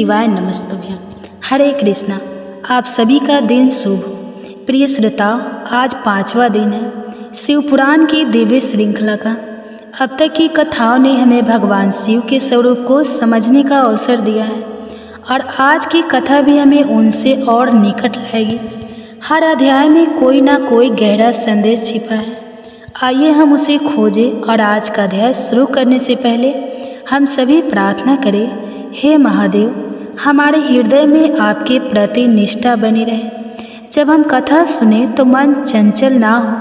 शिवाय नमस्तुभ्यं। हरे कृष्णा। आप सभी का दिन शुभ हो। प्रिय श्रोताओं, आज 5वां दिन है शिव पुराण की दिव्य श्रृंखला का। अब तक की कथाओं ने हमें भगवान शिव के स्वरूप को समझने का अवसर दिया है और आज की कथा भी हमें उनसे और निकट लाएगी। हर अध्याय में कोई ना कोई गहरा संदेश छिपा है। आइए हम उसे खोजें और आज का अध्याय शुरू करने से पहले हम सभी प्रार्थना करें। हे महादेव, हमारे हृदय में आपके प्रति निष्ठा बनी रहे। जब हम कथा सुने तो मन चंचल ना हो,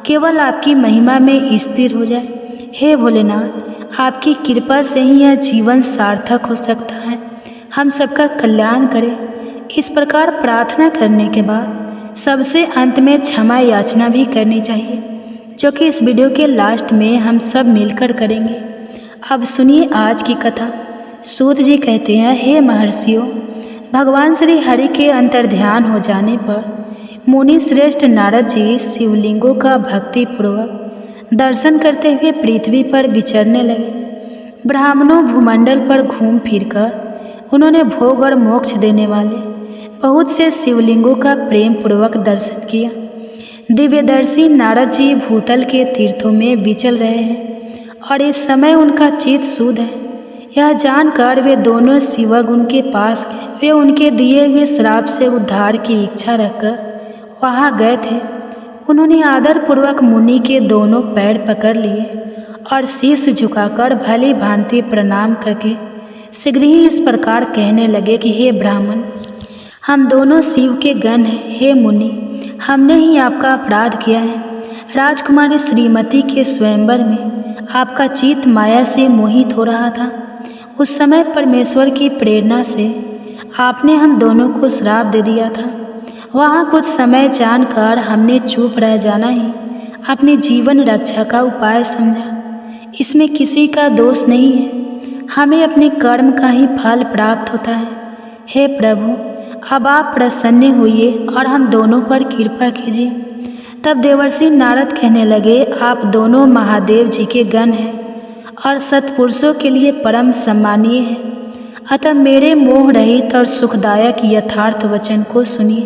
केवल आपकी महिमा में स्थिर हो जाए। हे भोलेनाथ, आपकी कृपा से ही यह जीवन सार्थक हो सकता है। हम सबका कल्याण करें। इस प्रकार प्रार्थना करने के बाद सबसे अंत में क्षमा याचना भी करनी चाहिए, जो कि इस वीडियो के लास्ट में हम सब मिलकर करेंगे। अब सुनिए आज की कथा। सूत जी कहते हैं, हे महर्षियों, भगवान श्री हरि के अंतर्ध्यान हो जाने पर मुनि श्रेष्ठ नारद जी शिवलिंगों का भक्तिपूर्वक दर्शन करते हुए पृथ्वी पर विचरने लगे। ब्राह्मणों भूमंडल पर घूम फिरकर उन्होंने भोग और मोक्ष देने वाले बहुत से शिवलिंगों का प्रेम पूर्वक दर्शन किया। दिव्यदर्शी नारद जी भूतल के तीर्थों में विचल रहे हैं और इस समय उनका चित्त शुद्ध है। यह जानकर वे दोनों शिवग उनके पास गए। वे उनके दिए हुए श्राप से उद्धार की इच्छा रखकर वहाँ गए थे। उन्होंने आदरपूर्वक मुनि के दोनों पैर पकड़ लिए और शीश झुकाकर भली भांति प्रणाम करके शीघ्र ही इस प्रकार कहने लगे कि हे ब्राह्मण, हम दोनों शिव के गण हैं। हे मुनि, हमने ही आपका अपराध किया है। राजकुमारी श्रीमती के स्वयंवर में आपका चित्त माया से मोहित हो रहा था। उस समय परमेश्वर की प्रेरणा से आपने हम दोनों को श्राप दे दिया था। वहाँ कुछ समय जानकर हमने चुप रह जाना ही अपनी जीवन रक्षा का उपाय समझा। इसमें किसी का दोष नहीं है, हमें अपने कर्म का ही फल प्राप्त होता है। हे प्रभु, अब आप प्रसन्न होइए और हम दोनों पर कृपा कीजिए। तब देवर्षि नारद कहने लगे, आप दोनों महादेव जी के गण हैं और सत्पुरुषों के लिए परम सम्मानीय हैं। अतः मेरे मोह रहित और सुखदायक यथार्थ वचन को सुनिए।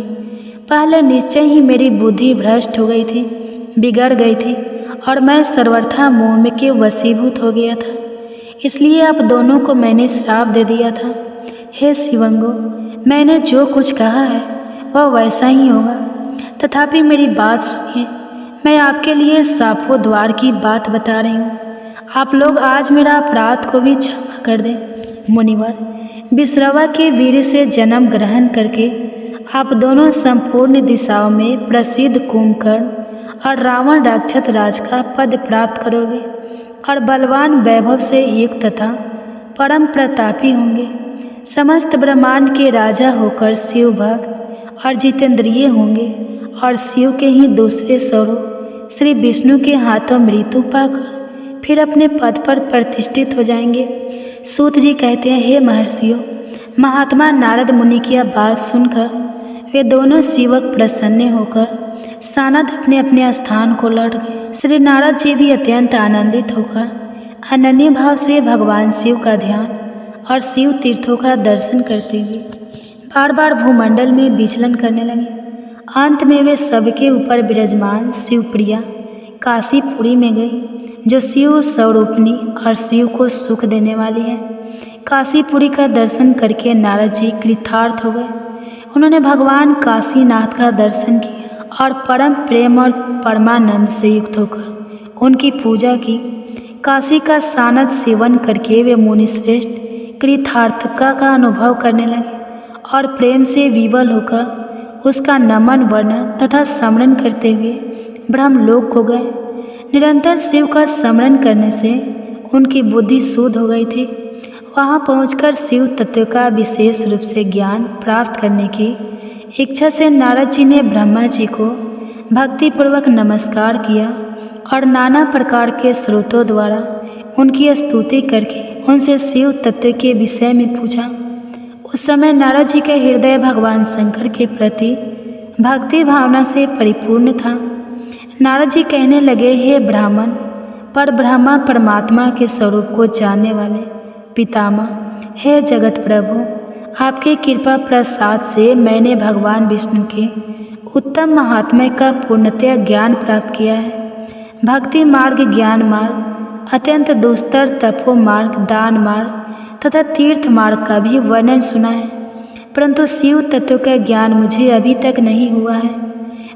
पहले निश्चय ही मेरी बुद्धि भ्रष्ट हो गई थी, बिगड़ गई थी और मैं सर्वथा मोह में के वशीभूत हो गया था। इसलिए आप दोनों को मैंने श्राप दे दिया था। हे शिवंगो, मैंने जो कुछ कहा है वह वैसा ही होगा, तथापि मेरी बात सुनिए। मैं आपके लिए साफो द्वार की बात बता रही हूँ। आप लोग आज मेरा अपराध को भी क्षमा कर दें। मुनिवर, विश्रवा के वीर से जन्म ग्रहण करके आप दोनों संपूर्ण दिशाओं में प्रसिद्ध कुंभकर्ण और रावण राक्षस राज का पद प्राप्त करोगे और बलवान वैभव से युक्त तथा परम प्रतापी होंगे। समस्त ब्रह्मांड के राजा होकर शिव भक्त और जितेंद्रिय होंगे और शिव के ही दूसरे स्वरूप श्री विष्णु के हाथों मृत्यु पाकर फिर अपने पद पर प्रतिष्ठित हो जाएंगे। सूत जी कहते हैं, हे महर्षियों, महात्मा नारद मुनि की यह बात सुनकर वे दोनों शिवक प्रसन्न होकर सानद अपने अपने स्थान को लौट गए। श्री नारद जी भी अत्यंत आनंदित होकर अनन्य भाव से भगवान शिव का ध्यान और शिव तीर्थों का दर्शन करते हुए बार बार भूमंडल में विचलन करने लगे। अंत में वे सबके ऊपर विराजमान शिवप्रिया काशीपुरी में गई, जो शिव स्वरूपिणी और शिव को सुख देने वाली है। काशीपुरी का दर्शन करके नारद जी कृतार्थ हो गए। उन्होंने भगवान काशीनाथ का दर्शन किया और परम प्रेम और परमानंद से युक्त होकर उनकी पूजा की। काशी का सानद सेवन करके वे मुनिश्रेष्ठ कृतार्थता का अनुभव करने लगे और प्रेम से विवल होकर उसका नमन वर्णन तथा स्मरण करते हुए ब्रह्मलोक को गए। निरंतर शिव का स्मरण करने से उनकी बुद्धि शुद्ध हो गई थी। वहाँ पहुंचकर शिव तत्व का विशेष रूप से ज्ञान प्राप्त करने की इच्छा से नारद जी ने ब्रह्मा जी को भक्तिपूर्वक नमस्कार किया और नाना प्रकार के स्रोतों द्वारा उनकी स्तुति करके उनसे शिव तत्व के विषय में पूछा। उस समय नारद जी का हृदय भगवान शंकर के प्रति भक्ति भावना से परिपूर्ण था। नारद जी कहने लगे, हे ब्राह्मण, पर ब्रह्मा परमात्मा के स्वरूप को जानने वाले पितामह, हे जगत प्रभु, आपके कृपा प्रसाद से मैंने भगवान विष्णु के उत्तम महात्म्य का पूर्णतया ज्ञान प्राप्त किया है। भक्ति मार्ग, ज्ञान मार्ग, अत्यंत दुस्तर तपो मार्ग, दान मार्ग तथा तीर्थ मार्ग का भी वर्णन सुना है, परंतु शिव तत्व का ज्ञान मुझे अभी तक नहीं हुआ है।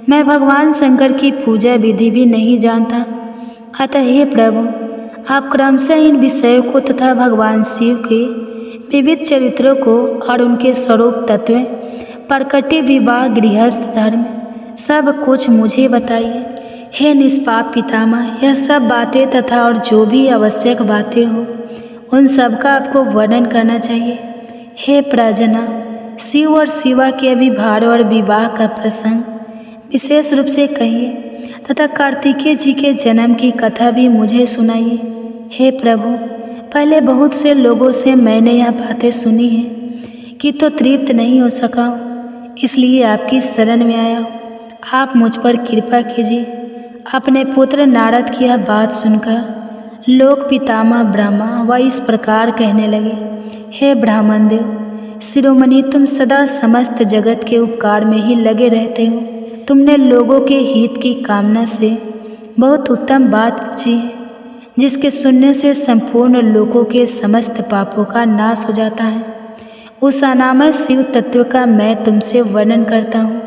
मैं भगवान शंकर की पूजा विधि भी नहीं जानता। अतः हे प्रभु, आप क्रमशः इन विषयों को तथा भगवान शिव के विविध चरित्रों को और उनके स्वरूप तत्व, प्रकृति, विवाह, गृहस्थ धर्म सब कुछ मुझे बताइए। हे निष्पाप पितामह, यह सब बातें तथा और जो भी आवश्यक बातें हो उन सब का आपको वर्णन करना चाहिए। हे प्रजना, शिव और शिवा के अभिभार और विवाह का प्रसंग विशेष रूप से कहिए तथा कार्तिकेय जी के जन्म की कथा भी मुझे सुनाइए। हे प्रभु, पहले बहुत से लोगों से मैंने यह बातें सुनी हैं कि तो तृप्त नहीं हो सका हूँ, इसलिए आपकी शरण में आया हूँ। आप मुझ पर कृपा कीजिए। अपने पुत्र नारद की यह बात सुनकर लोक पितामह ब्रह्मा वह इस प्रकार कहने लगे। हे ब्राह्मण देव, शिरोमणि, तुम सदा समस्त जगत के उपकार में ही लगे रहते हो। तुमने लोगों के हित की कामना से बहुत उत्तम बात पूछी है, जिसके सुनने से संपूर्ण लोगों के समस्त पापों का नाश हो जाता है। उस अनामय शिव तत्व का मैं तुमसे वर्णन करता हूँ।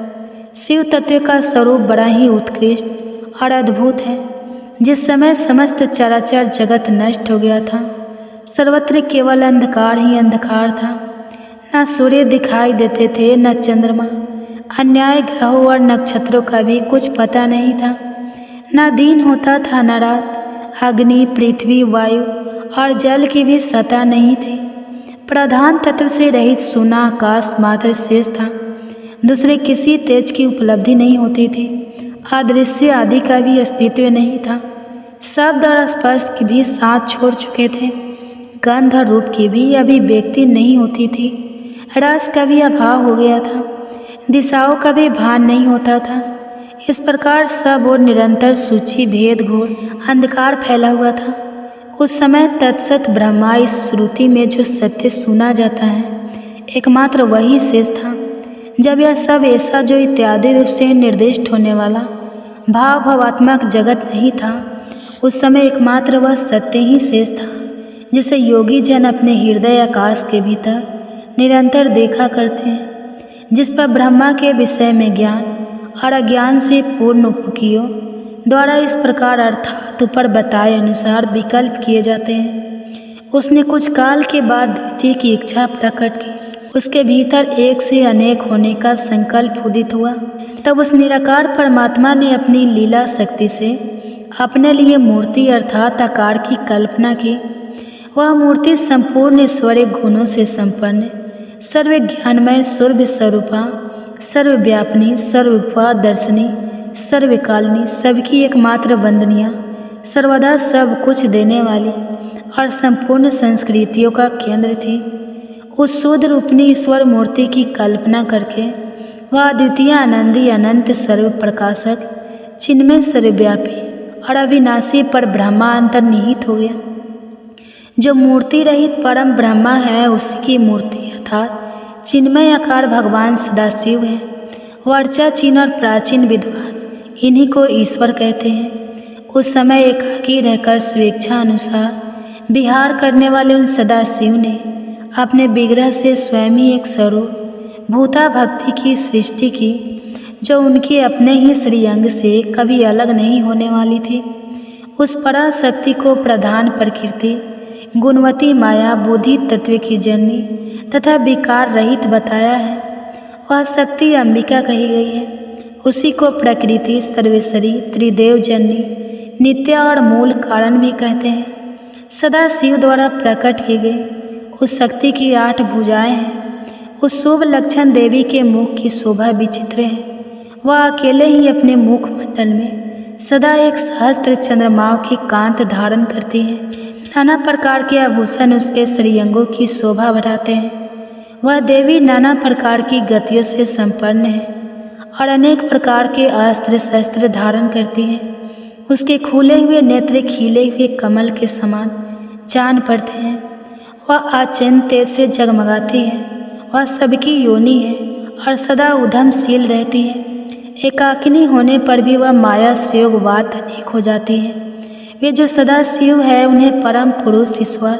शिव तत्व का स्वरूप बड़ा ही उत्कृष्ट और अद्भुत है। जिस समय समस्त चराचर जगत नष्ट हो गया था, सर्वत्र केवल अंधकार ही अंधकार था। न सूर्य दिखाई देते थे, न चंद्रमा, अन्याय ग्रहों और नक्षत्रों का भी कुछ पता नहीं था। न दिन होता था न रात। अग्नि, पृथ्वी, वायु और जल की भी सत्ता नहीं थी। प्रधान तत्व से रहित सूना आकाश मात्र शेष था। दूसरे किसी तेज की उपलब्धि नहीं होती थी। अदृश्य आदि का भी अस्तित्व नहीं था। शब्द और स्पर्श की भी साथ छोड़ चुके थे। गंध और रूप की भी अभिव्यक्ति नहीं होती थी। रस का भी अभाव हो गया था। दिशाओं का भी भान नहीं होता था। इस प्रकार सब और निरंतर सूची भेद घोर अंधकार फैला हुआ था। उस समय तत्सत ब्रह्मा इस श्रुति में जो सत्य सुना जाता है, एकमात्र वही शेष था। जब यह सब ऐसा जो इत्यादि रूप से निर्दिष्ट होने वाला भाव भावात्मक जगत नहीं था, उस समय एकमात्र वह सत्य ही शेष था, जिसे योगी जन अपने हृदय आकाश के भीतर निरंतर देखा करते हैं, जिस पर ब्रह्मा के विषय में ज्ञान और अज्ञान से पूर्ण उपकियों द्वारा इस प्रकार अर्थात ऊपर बताए अनुसार विकल्प किए जाते हैं। उसने कुछ काल के बाद द्वितीय की इच्छा प्रकट की। उसके भीतर एक से अनेक होने का संकल्प उदित हुआ। तब उस निराकार परमात्मा ने अपनी लीला शक्ति से अपने लिए मूर्ति अर्थात आकार की कल्पना की। वह मूर्ति संपूर्ण ईश्वरीय गुणों से संपन्न, सर्व ज्ञानमय, सर्व स्वरूपा, सर्वव्यापिनी, सर्वोपदर्शिनी, सर्वकालिनी, सबकी एकमात्र वंदनीय, सर्वदा सब कुछ देने वाली और संपूर्ण संस्कृतियों का केंद्र थी। उस शुद्ध रूपनी ईश्वर मूर्ति की कल्पना करके वह अद्वितीय, आनंदी, अनंत, सर्व प्रकाशक, चिन्मय, सर्वव्यापी और अविनाशी पर ब्रह्मा अंतर्निहित हो गया। जो मूर्ति रहित परम ब्रह्मा है, उसी की मूर्ति अर्थात चिन्मय आकार भगवान सदाशिव है। वर्चा, चिन्ह और प्राचीन विद्वान इन्हीं को ईश्वर कहते हैं। उस समय एकाकी रहकर स्वेच्छा अनुसार विहार करने वाले उन सदाशिव ने अपने विग्रह से स्वयं ही एक स्वरूप भूता भक्ति की सृष्टि की, जो उनके अपने ही श्रीअंग से कभी अलग नहीं होने वाली थी। उस पराशक्ति को प्रधान प्रकृति, गुणवती माया, बुद्धि तत्व की जननी तथा विकार रहित बताया है। वह शक्ति अंबिका कही गई है। उसी को प्रकृति, सर्वेश्वरी, त्रिदेव जननी, नित्या और मूल कारण भी कहते हैं। सदा शिव द्वारा प्रकट की गई उस शक्ति की 8 भुजाएं हैं। उस शुभ लक्षण देवी के मुख की शोभा विचित्र है। वह अकेले ही अपने मुखमंडल में सदा एक सहस्त्र चंद्रमाओं की कांत धारण करती है। नाना प्रकार के आभूषण उसके श्रीअंगों की शोभा बढ़ाते हैं। वह देवी नाना प्रकार की गतियों से संपन्न है और अनेक प्रकार के अस्त्र शस्त्र धारण करती है। उसके खुले हुए नेत्र खिले हुए कमल के समान जान पड़ते हैं। वह अचिंत्य तेज से जगमगाती है। वह सबकी योनि है और सदा उद्यमशील रहती है। एकाकिनी होने पर भी वह माया से योगवाद अनेक हो जाती है। वे जो सदा शिव है उन्हें परम पुरुष ईश्वर,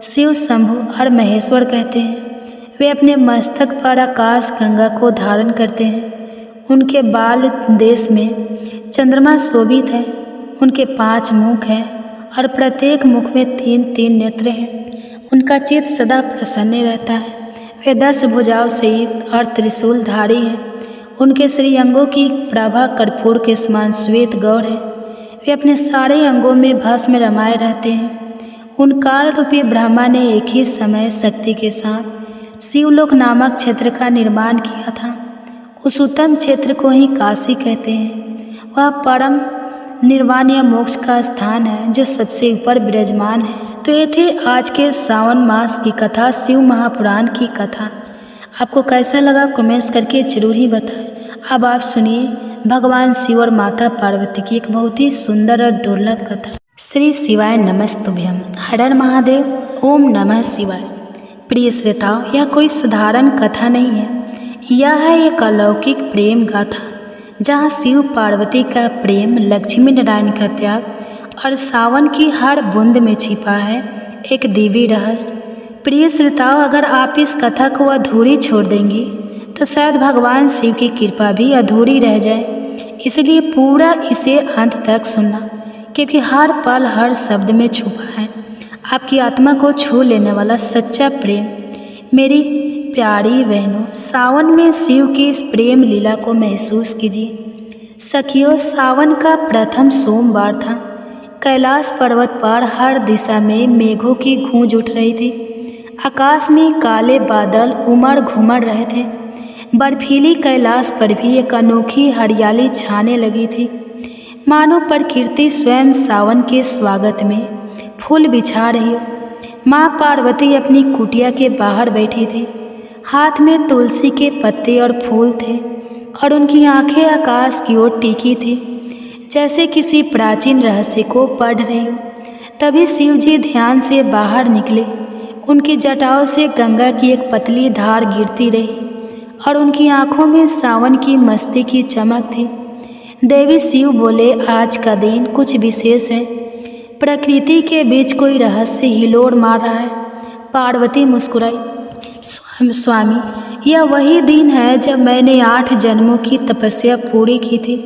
शिव शंभु और महेश्वर कहते हैं। वे अपने मस्तक पर आकाश गंगा को धारण करते हैं। उनके बाल देश में चंद्रमा शोभित है। उनके 5 मुख हैं और प्रत्येक मुख में 3-3 नेत्र हैं। उनका चित्त सदा प्रसन्न रहता है। वे 10 भुजाओं से युक्त और त्रिशूलधारी हैं। उनके श्रीअंगों की प्रभा कर्पूर के समान श्वेत गौर है। वे अपने सारे अंगों में भस्म रमाए रहते हैं। उन काल रूपी ब्रह्मा ने एक ही समय शक्ति के साथ शिवलोक नामक क्षेत्र का निर्माण किया था। उस उत्तम क्षेत्र को ही काशी कहते हैं। वह परम निर्वाण या मोक्ष का स्थान है जो सबसे ऊपर विराजमान है। तो ये थी आज के सावन मास की कथा, शिव महापुराण की कथा। आपको कैसा लगा कमेंट्स करके जरूर ही बताएं। अब आप सुनिए भगवान शिव और माता पार्वती की एक बहुत ही सुंदर और दुर्लभ कथा। श्री शिवाय नमस्तुभ्यम। हर हर महादेव। ओम नमः शिवाय। प्रिय श्रोताओ, यह कोई साधारण कथा नहीं है। यह है एक अलौकिक प्रेम गाथा जहाँ शिव पार्वती का प्रेम, लक्ष्मी नारायण का त्याग और सावन की हर बूंद में छिपा है एक दिव्य रहस्य। प्रिय श्रोताओं, अगर आप इस कथा को अधूरी छोड़ देंगी तो शायद भगवान शिव की कृपा भी अधूरी रह जाए। इसलिए पूरा इसे अंत तक सुनना, क्योंकि हर पल हर शब्द में छुपा है आपकी आत्मा को छू लेने वाला सच्चा प्रेम। मेरी प्यारी बहनों, सावन में शिव की इस प्रेम लीला को महसूस कीजिए। सखियों, सावन का प्रथम सोमवार था। कैलाश पर्वत पर हर दिशा में मेघों की गूंज उठ रही थी। आकाश में काले बादल उमड़ घुमड़ रहे थे। बर्फीली कैलाश पर भी एक अनोखी हरियाली छाने लगी थी, मानो प्रकृति स्वयं सावन के स्वागत में फूल बिछा रही हो। माँ पार्वती अपनी कुटिया के बाहर बैठी थी। हाथ में तुलसी के पत्ते और फूल थे और उनकी आंखें आकाश की ओर टिकी थी, जैसे किसी प्राचीन रहस्य को पढ़ रही हो। तभी शिव जी ध्यान से बाहर निकले। उनकी जटाओं से गंगा की एक पतली धार गिरती रही और उनकी आंखों में सावन की मस्ती की चमक थी। देवी शिव बोले, आज का दिन कुछ विशेष है। प्रकृति के बीच कोई रहस्य हिलोर मार रहा है। पार्वती मुस्कुराई, स्वामी, यह वही दिन है जब मैंने 8 जन्मों की तपस्या पूरी की थी,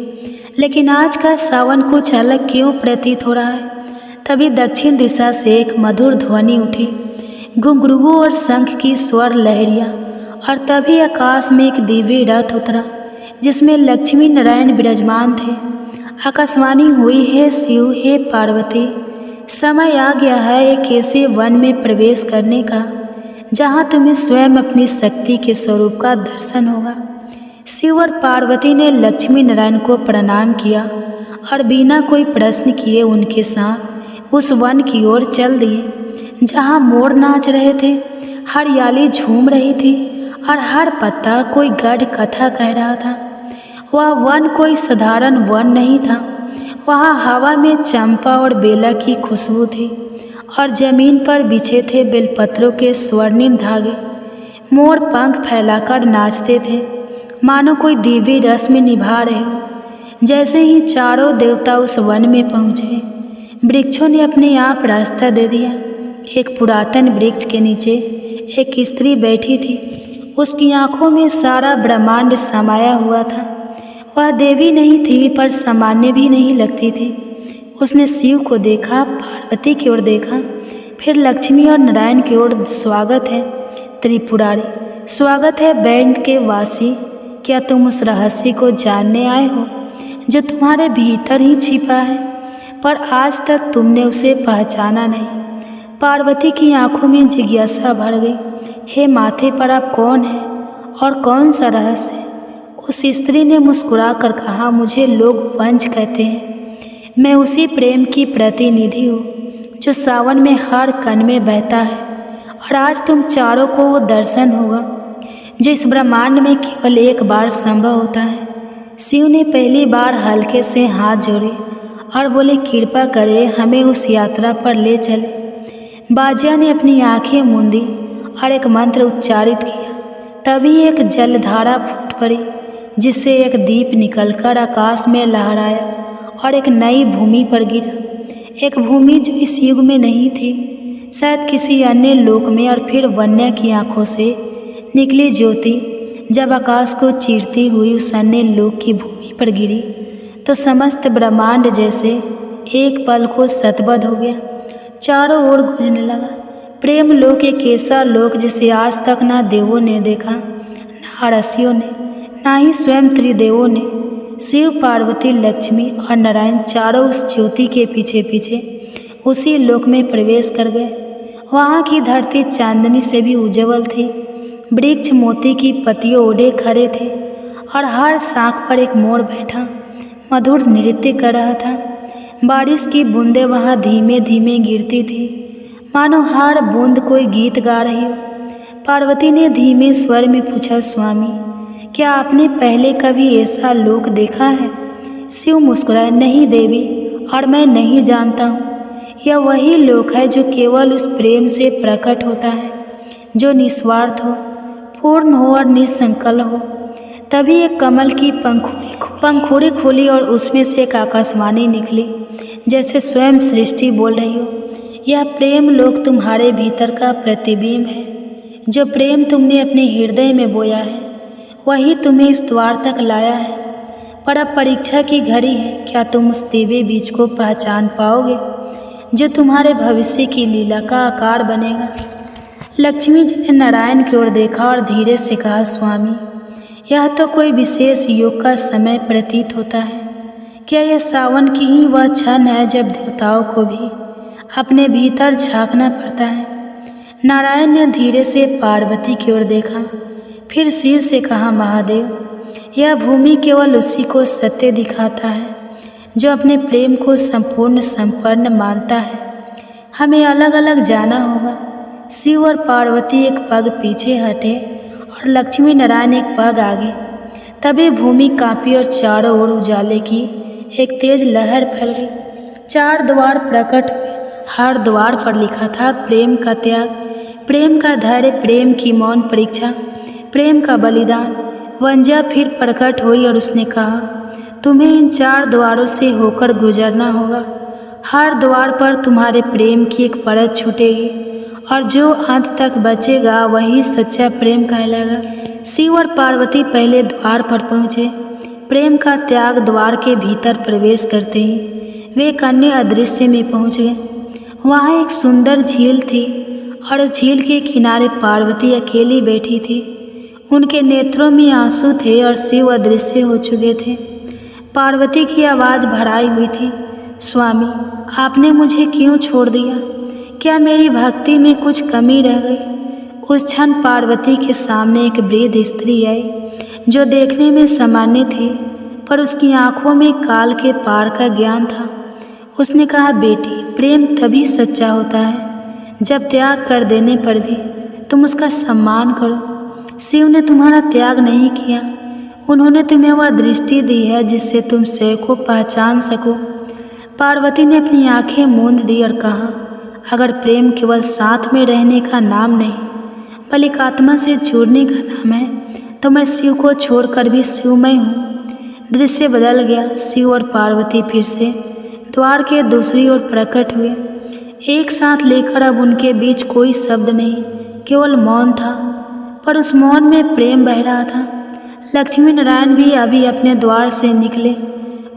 लेकिन आज का सावन कुछ अलग क्यों प्रतीत हो रहा है। तभी दक्षिण दिशा से एक मधुर ध्वनि उठी, घुंघरू और शंख की स्वर लहरियाँ, और तभी आकाश में एक दिव्य रथ उतरा जिसमें लक्ष्मी नारायण विराजमान थे। आकाशवाणी हुई, हे शिव, हे पार्वती, समय आ गया है एक ऐसे वन में प्रवेश करने का जहाँ तुम्हें स्वयं अपनी शक्ति के स्वरूप का दर्शन होगा। शिव और पार्वती ने लक्ष्मी नारायण को प्रणाम किया और बिना कोई प्रश्न किए उनके साथ उस वन की ओर चल दिए जहाँ मोर नाच रहे थे, हरियाली झूम रही थी और हर पत्ता कोई गढ़ कथा कह रहा था। वह वन कोई साधारण वन नहीं था। वहाँ हवा में चंपा और बेला की खुशबू थी और जमीन पर बिछे थे बेलपत्रों के स्वर्णिम धागे। मोर पंख फैलाकर नाचते थे, मानो कोई दिव्य रस में निभा रहे हो। जैसे ही चारों देवता उस वन में पहुँचे, वृक्षों ने अपने आप रास्ता दे दिया। एक पुरातन वृक्ष के नीचे एक स्त्री बैठी थी। उसकी आंखों में सारा ब्रह्मांड समाया हुआ था। वह देवी नहीं थी, पर सामान्य भी नहीं लगती थी। उसने शिव को देखा, पार्वती की ओर देखा, फिर लक्ष्मी और नारायण की ओर। स्वागत है त्रिपुरारी, स्वागत है बैंड के वासी। क्या तुम उस रहस्य को जानने आए हो जो तुम्हारे भीतर ही छिपा है, पर आज तक तुमने उसे पहचाना नहीं। पार्वती की आंखों में जिज्ञासा भर गई। हे माथे पर आप कौन हैं और कौन सा रहस्य? उस स्त्री ने मुस्कुरा कर कहा, मुझे लोग वंश कहते हैं। मैं उसी प्रेम की प्रतिनिधि हूँ जो सावन में हर कण में बहता है, और आज तुम चारों को वो दर्शन होगा जो इस ब्रह्मांड में केवल एक बार संभव होता है। शिव ने पहली बार हल्के से हाथ जोड़े और बोले, कृपा करे हमें उस यात्रा पर ले चले। बाजिया ने अपनी आंखें मूंदी और एक मंत्र उच्चारित किया। तभी एक जलधारा फूट पड़ी, जिससे एक दीप निकलकर आकाश में लहराया और एक नई भूमि पर गिरा। एक भूमि जो इस युग में नहीं थी, शायद किसी अन्य लोक में। और फिर वन्या की आंखों से निकली ज्योति जब आकाश को चीरती हुई उस अन्य लोक की भूमि पर गिरी, तो समस्त ब्रह्मांड जैसे एक पल को सतबद्ध हो गया, चारों ओर गूंजने लगा। प्रेम लोक एक ऐसा लोक जिसे आज तक ना देवों ने देखा, ना ऋषियों ने, ना ही स्वयं त्रिदेवों ने। शिव, पार्वती, लक्ष्मी और नारायण चारों उस ज्योति के पीछे पीछे उसी लोक में प्रवेश कर गए। वहाँ की धरती चांदनी से भी उज्जवल थी। वृक्ष मोती की पत्तियों ओढ़े खड़े थे और हर शाख पर एक मोर बैठा मधुर नृत्य कर रहा था। बारिश की बूंदें वहाँ धीमे धीमे गिरती थी, मानो हर बूंद कोई गीत गा रही हो। पार्वती ने धीमे स्वर में पूछा, स्वामी, क्या आपने पहले कभी ऐसा लोक देखा है? शिव मुस्कुराए, नहीं देवी, और मैं नहीं जानता हूँ। यह वही लोक है जो केवल उस प्रेम से प्रकट होता है जो निस्वार्थ हो, पूर्ण हो और निसंकल्प हो। तभी एक कमल की पंखुड़ी खुली और उसमें से एक आकाशवाणी निकली, जैसे स्वयं सृष्टि बोल रही हो। यह प्रेम लोक तुम्हारे भीतर का प्रतिबिंब है। जो प्रेम तुमने अपने हृदय में बोया है, वही तुम्हें इस द्वार तक लाया है। पर अब परीक्षा की घड़ी है। क्या तुम उस दिव्य बीज को पहचान पाओगे जो तुम्हारे भविष्य की लीला का आकार बनेगा? लक्ष्मी जी ने नारायण की ओर देखा और धीरे से कहा, स्वामी, यह तो कोई विशेष योग का समय प्रतीत होता है। क्या यह सावन की ही वह क्षण है जब देवताओं को भी अपने भीतर झांकना पड़ता है? नारायण ने धीरे से पार्वती की ओर देखा, फिर शिव से कहा, महादेव, यह भूमि केवल उसी को सत्य दिखाता है जो अपने प्रेम को संपूर्ण संपन्न मानता है। हमें अलग अलग जाना होगा। शिव और पार्वती एक पग पीछे हटे और लक्ष्मी नारायण एक पग आगे। तभी भूमि कांपी और चारों ओर उजाले की एक तेज लहर फैल गई। 4 द्वार प्रकट हुए। हर द्वार पर लिखा था, प्रेम का त्याग, प्रेम का धैर्य, प्रेम की मौन परीक्षा, प्रेम का बलिदान। वंजा फिर प्रकट हुई और उसने कहा, तुम्हें इन 4 द्वारों से होकर गुजरना होगा। हर द्वार पर तुम्हारे प्रेम की एक परत छूटेगी और जो अंत तक बचेगा वही सच्चा प्रेम कहलाएगा। शिव और पार्वती पहले द्वार पर पहुँचे। प्रेम का त्याग द्वार के भीतर प्रवेश करते ही वे एक अन्य अदृश्य में पहुँच गए। वहाँ एक सुंदर झील थी और उस झील के किनारे पार्वती अकेली बैठी थी। उनके नेत्रों में आंसू थे और शिव अदृश्य हो चुके थे। पार्वती की आवाज़ भराई हुई थी, स्वामी, आपने मुझे क्यों छोड़ दिया? क्या मेरी भक्ति में कुछ कमी रह गई? उस क्षण पार्वती के सामने एक वृद्ध स्त्री आई जो देखने में सामान्य थी, पर उसकी आंखों में काल के पार का ज्ञान था। उसने कहा, बेटी, प्रेम तभी सच्चा होता है जब त्याग कर देने पर भी तुम उसका सम्मान करो। शिव ने तुम्हारा त्याग नहीं किया। उन्होंने तुम्हें वह दृष्टि दी है जिससे तुम स्वयं को पहचान सको। पार्वती ने अपनी आंखें मूंद दी और कहा, अगर प्रेम केवल साथ में रहने का नाम नहीं बल्कि आत्मा से जुड़ने का नाम है, तो मैं शिव को छोड़कर भी शिवमय हूँ। दृश्य बदल गया। शिव और पार्वती फिर से द्वार के दूसरी ओर प्रकट हुए, एक साथ लेकर। अब उनके बीच कोई शब्द नहीं, केवल मौन था, पर उस मौन में प्रेम बह रहा था। लक्ष्मी नारायण भी अभी अपने द्वार से निकले।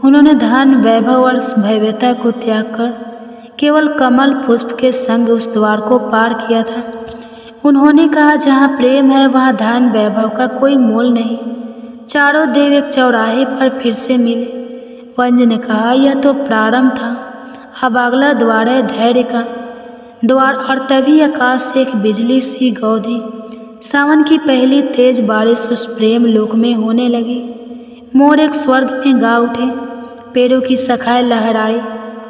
उन्होंने धन, वैभव और भव्यता को त्याग कर केवल कमल पुष्प के संग उस द्वार को पार किया था। उन्होंने कहा, जहाँ प्रेम है वहाँ धन वैभव का कोई मोल नहीं। चारों देव एक चौराहे पर फिर से मिले। वंज ने कहा, यह तो प्रारंभ था, अब अगला द्वार है धैर्य का द्वार। और तभी आकाश से एक बिजली सी गौधी। सावन की पहली तेज बारिश उस प्रेम लोक में होने लगी। मोर एक स्वर्ग में गा उठे, पेड़ों की शाखाएं लहराई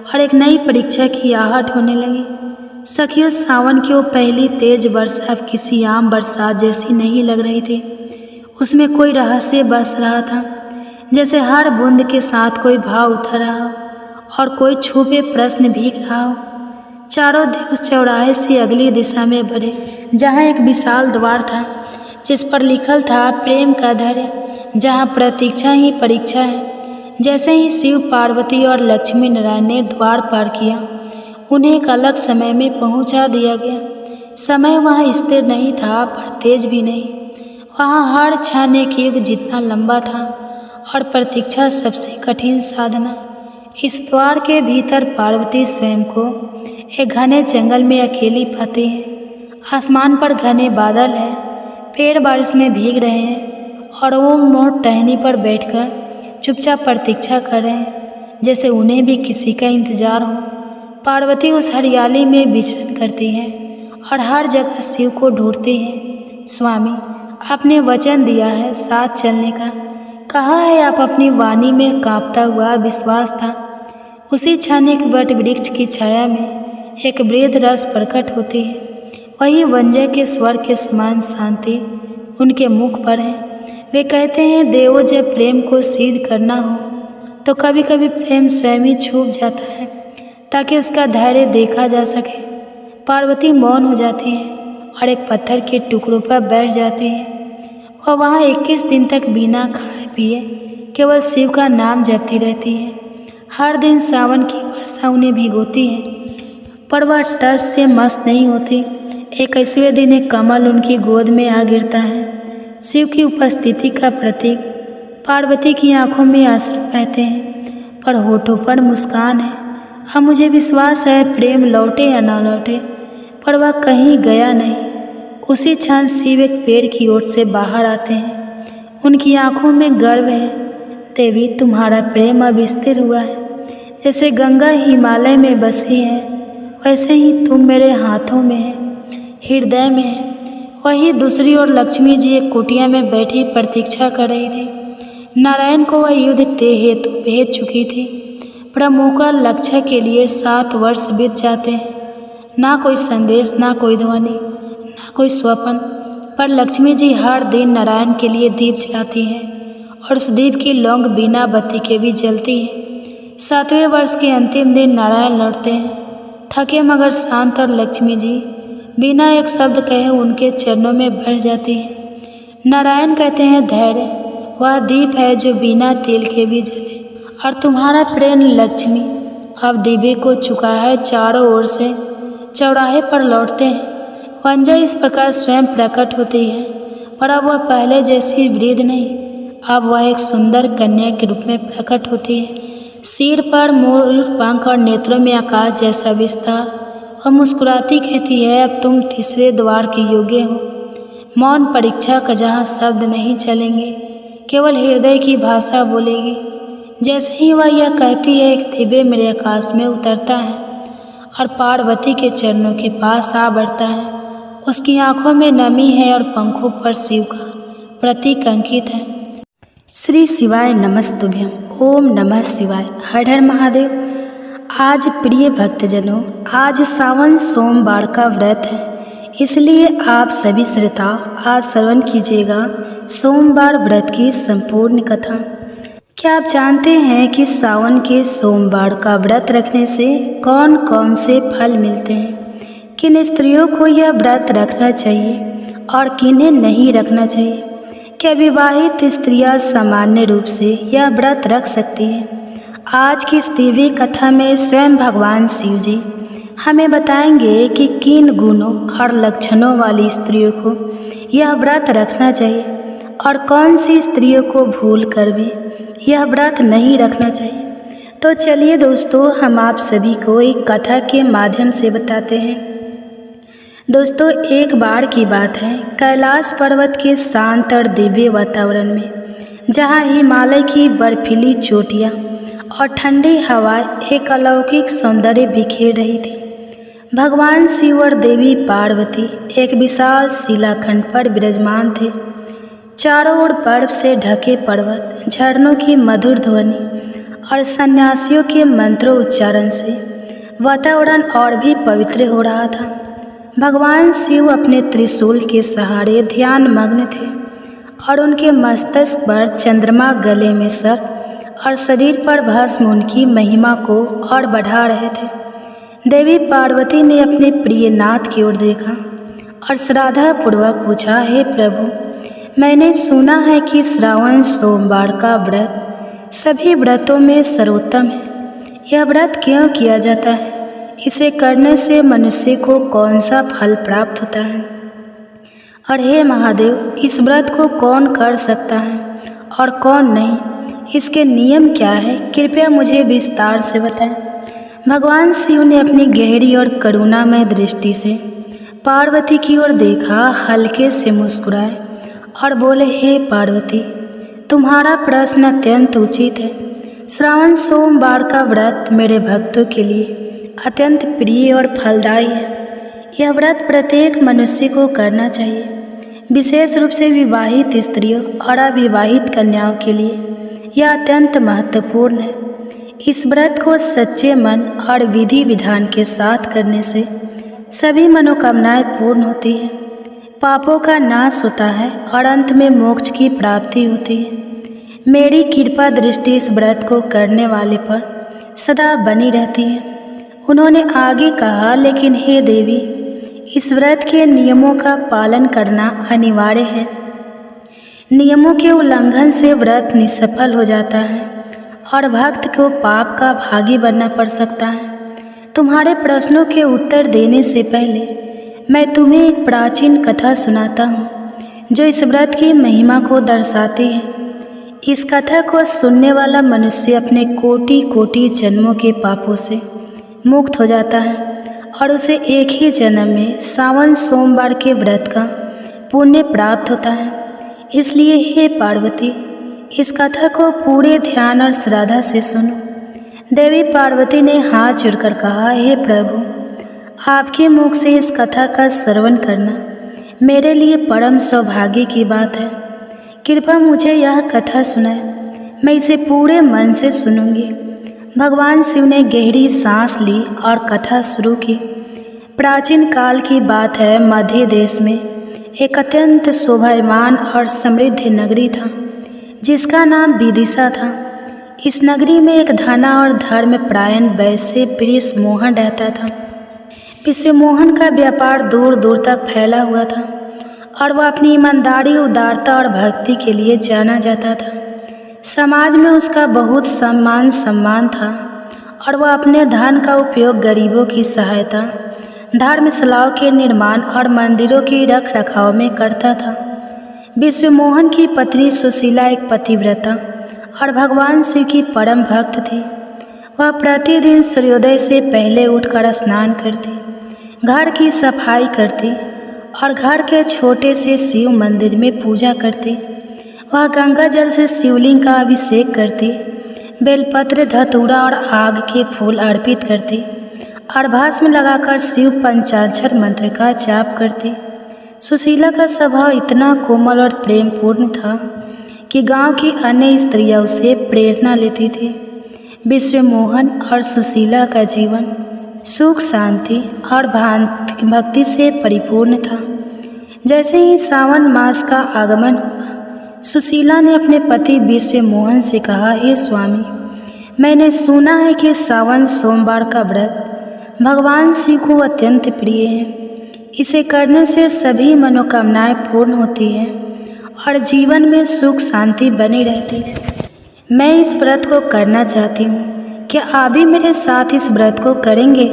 और एक नई परीक्षा की आहट होने लगी। सखियों, सावन की वो पहली तेज वर्षा अब किसी आम बरसात जैसी नहीं लग रही थी। उसमें कोई रहस्य बस रहा था, जैसे हर बूंद के साथ कोई भाव उतर रहा हो और कोई छुपे प्रश्न भीग रहा हो। चारों देव उस चौराहे से अगली दिशा में बढ़े, जहाँ एक विशाल द्वार था जिस पर लिखल था प्रेम का धैर्य, जहाँ प्रतीक्षा ही परीक्षा है। जैसे ही शिव पार्वती और लक्ष्मी नारायण ने द्वार पार किया, उन्हें एक अलग समय में पहुंचा दिया गया। समय वहाँ स्थिर नहीं था पर तेज भी नहीं। वहाँ हर क्षण एक युग जितना लंबा था और प्रतीक्षा सबसे कठिन साधना। इस द्वार के भीतर पार्वती स्वयं को एक घने जंगल में अकेली पाती है। आसमान पर घने बादल हैं, पेड़ बारिश में भीग रहे हैं और वो मोड़ टहनी पर बैठकर चुपचाप प्रतीक्षा कर रहे हैं, जैसे उन्हें भी किसी का इंतजार हो। पार्वती उस हरियाली में विचरण करती है और हर जगह शिव को ढूंढती है। स्वामी, आपने वचन दिया है साथ चलने का, कहा है आप अपनी वाणी में कांपता हुआ विश्वास था। उसी क्षण एक वट वृक्ष की छाया में एक वृद्ध रस प्रकट होती है। वही वंजय के स्वर के समान शांति उनके मुख पर है। वे कहते हैं, देवो, जब प्रेम को सिद्ध करना हो तो कभी कभी प्रेम स्वयं ही छूप जाता है ताकि उसका धैर्य देखा जा सके। पार्वती मौन हो जाती है और एक पत्थर के टुकड़ों पर बैठ जाती है। वह वहाँ 21 दिन तक बिना खाए पिए केवल शिव का नाम जपती रहती है। हर दिन सावन की वर्षा उन्हें भिगोती है, पर वह टस से मस्त नहीं होती। 21वें दिन एक कमल उनकी गोद में आ गिरता है, शिव की उपस्थिति का प्रतीक। पार्वती की आंखों में आंसू बहते हैं पर होठों पर मुस्कान है। अब मुझे विश्वास है प्रेम लौटे या न लौटे, पर वह कहीं गया नहीं। उसी क्षण शिव एक पेड़ की ओर से बाहर आते हैं। उनकी आंखों में गर्व है। देवी, तुम्हारा प्रेम अब स्थिर हुआ है। जैसे गंगा हिमालय में बसी है, वैसे ही तुम मेरे हाथों में है, हृदय में है। वहीं दूसरी ओर लक्ष्मी जी एक कुटिया में बैठी प्रतीक्षा कर रही थी। नारायण को वह युद्ध हेतु भेज चुकी थी। प्रमुख लक्ष्य के लिए 7 वर्ष बीत जाते हैं। ना कोई संदेश, ना कोई ध्वनि, ना कोई स्वप्न। पर लक्ष्मी जी हर दिन नारायण के लिए दीप जलाती हैं और उस दीप की लौंग बिना बत्ती के भी जलती है। 7वें वर्ष के अंतिम दिन नारायण लौटते हैं, थके मगर शांत, और लक्ष्मी जी बिना एक शब्द कहे उनके चरणों में बैठ जाती हैं। नारायण कहते हैं, धैर्य वह दीप है जो बिना तेल के भी जले, और तुम्हारा प्रेम लक्ष्मी अब दीपे को चुका है। चारों ओर से चौराहे पर लौटते हैं। वंजा इस प्रकार स्वयं प्रकट होती है, पर अब वह पहले जैसी वृद्ध नहीं, अब वह एक सुंदर कन्या के रूप में प्रकट होती है। सिर पर मोर पंख और नेत्रों में आकाश जैसा विस्तार। वह मुस्कुराती कहती है, अब तुम तीसरे द्वार के योग्य हो। मौन परीक्षा का जहाँ शब्द नहीं चलेंगे, केवल हृदय की भाषा बोलेगी। जैसे ही वह यह कहती है, एक दिव्य मेरे आकाश में उतरता है और पार्वती के चरणों के पास आ बढ़ता है। उसकी आंखों में नमी है और पंखों पर शिव का प्रतीक अंकित है। श्री शिवाय नमस्तुभ्यम। ओम नमः शिवाय। हर हर महादेव। आज प्रिय भक्तजनों, आज सावन सोमवार का व्रत है, इसलिए आप सभी श्रोता आज श्रवण कीजिएगा सोमवार व्रत की संपूर्ण कथा। क्या आप जानते हैं कि सावन के सोमवार का व्रत रखने से कौन कौन से फल मिलते हैं? किन स्त्रियों को यह व्रत रखना चाहिए और किन्हें नहीं रखना चाहिए? क्या विवाहित स्त्रियां सामान्य रूप से यह व्रत रख सकती हैं? आज की इस दिव्य कथा में स्वयं भगवान शिव जी हमें बताएंगे कि किन गुणों और लक्षणों वाली स्त्रियों को यह व्रत रखना चाहिए और कौन सी स्त्रियों को भूल कर भी यह व्रत नहीं रखना चाहिए। तो चलिए दोस्तों, हम आप सभी को एक कथा के माध्यम से बताते हैं। दोस्तों, एक बार की बात है, कैलाश पर्वत के शांत और दिव्य वातावरण में, जहाँ हिमालय की बर्फीली चोटियाँ और ठंडी हवा एक अलौकिक सौंदर्य बिखेर रही थी। भगवान शिव और देवी पार्वती एक विशाल शिलाखंड पर विराजमान थे। चारों ओर बर्फ से ढके पर्वत, झरनों की मधुर ध्वनि और सन्यासियों के मंत्रों उच्चारण से वातावरण और भी पवित्र हो रहा था। भगवान शिव अपने त्रिशूल के सहारे ध्यान मग्न थे और उनके मस्तक पर चंद्रमा, गले में सर्प और शरीर पर भस्म उनकी महिमा को और बढ़ा रहे थे। देवी पार्वती ने अपने प्रिय नाथ की ओर देखा और श्रद्धापूर्वक पूछा, हे प्रभु, मैंने सुना है कि श्रावण सोमवार का व्रत सभी व्रतों में सर्वोत्तम है। यह व्रत क्यों किया जाता है? इसे करने से मनुष्य को कौन सा फल प्राप्त होता है? और हे महादेव, इस व्रत को कौन कर सकता है और कौन नहीं? इसके नियम क्या है? कृपया मुझे विस्तार से बताएं। भगवान शिव ने अपनी गहरी और करुणामय दृष्टि से पार्वती की ओर देखा, हल्के से मुस्कुराए और बोले, हे पार्वती, तुम्हारा प्रश्न अत्यंत उचित है। श्रावण सोमवार का व्रत मेरे भक्तों के लिए अत्यंत प्रिय और फलदायी है। यह व्रत प्रत्येक मनुष्य को करना चाहिए, विशेष रूप से विवाहित स्त्रियों और अविवाहित कन्याओं के लिए यह अत्यंत महत्वपूर्ण है। इस व्रत को सच्चे मन और विधि विधान के साथ करने से सभी मनोकामनाएं पूर्ण होती हैं, पापों का नाश होता है और अंत में मोक्ष की प्राप्ति होती है। मेरी कृपा दृष्टि इस व्रत को करने वाले पर सदा बनी रहती है। उन्होंने आगे कहा, लेकिन हे देवी, इस व्रत के नियमों का पालन करना अनिवार्य है। नियमों के उल्लंघन से व्रत निष्फल हो जाता है और भक्त को पाप का भागी बनना पड़ सकता है। तुम्हारे प्रश्नों के उत्तर देने से पहले मैं तुम्हें एक प्राचीन कथा सुनाता हूँ जो इस व्रत की महिमा को दर्शाती है। इस कथा को सुनने वाला मनुष्य अपने कोटि कोटि जन्मों के पापों से मुक्त हो जाता है और उसे एक ही जन्म में श्रावण सोमवार के व्रत का पुण्य प्राप्त होता है। इसलिए हे पार्वती, इस कथा को पूरे ध्यान और श्रद्धा से सुनो। देवी पार्वती ने हाथ जोड़कर कहा, हे प्रभु, आपके मुख से इस कथा का श्रवण करना मेरे लिए परम सौभाग्य की बात है। कृपया मुझे यह कथा सुनाएं, मैं इसे पूरे मन से सुनूंगी। भगवान शिव ने गहरी सांस ली और कथा शुरू की। प्राचीन काल की बात है। मध्य देश में एक अत्यंत शोभायमान और समृद्ध नगरी था जिसका नाम विदिशा था। इस नगरी में एक धना और धर्मपरायण वैश्य प्रिंस मोहन रहता था। विश्व मोहन का व्यापार दूर दूर तक फैला हुआ था और वह अपनी ईमानदारी, उदारता और भक्ति के लिए जाना जाता था। समाज में उसका बहुत सम्मान था और वह अपने धन का उपयोग गरीबों की सहायता, धर्मशालाओं के निर्माण और मंदिरों की रख रखाव में करता था। विश्व मोहन की पत्नी सुशीला एक पतिव्रता और भगवान शिव की परम भक्त थी। वह प्रतिदिन सूर्योदय से पहले उठकर स्नान करती, घर की सफाई करती और घर के छोटे से शिव मंदिर में पूजा करती। वह गंगा जल से शिवलिंग का अभिषेक करती, बेलपत्र, धतूरा और आग के फूल अर्पित करती और भस्म लगाकर शिव पंचाक्षर मंत्र का जाप करती। सुशीला का स्वभाव इतना कोमल और प्रेमपूर्ण था कि गांव की अन्य स्त्रियां उसे प्रेरणा लेती थी। विश्व मोहन और सुशीला का जीवन सुख, शांति और भक्ति से परिपूर्ण था। जैसे ही श्रावण मास का आगमन हुआ, सुशीला ने अपने पति विश्व मोहन से कहा, हे स्वामी, मैंने सुना है कि श्रावण सोमवार का व्रत भगवान शिव को अत्यंत प्रिय है। इसे करने से सभी मनोकामनाएं पूर्ण होती हैं और जीवन में सुख शांति बनी रहती है। मैं इस व्रत को करना चाहती हूँ। क्या आप भी मेरे साथ इस व्रत को करेंगे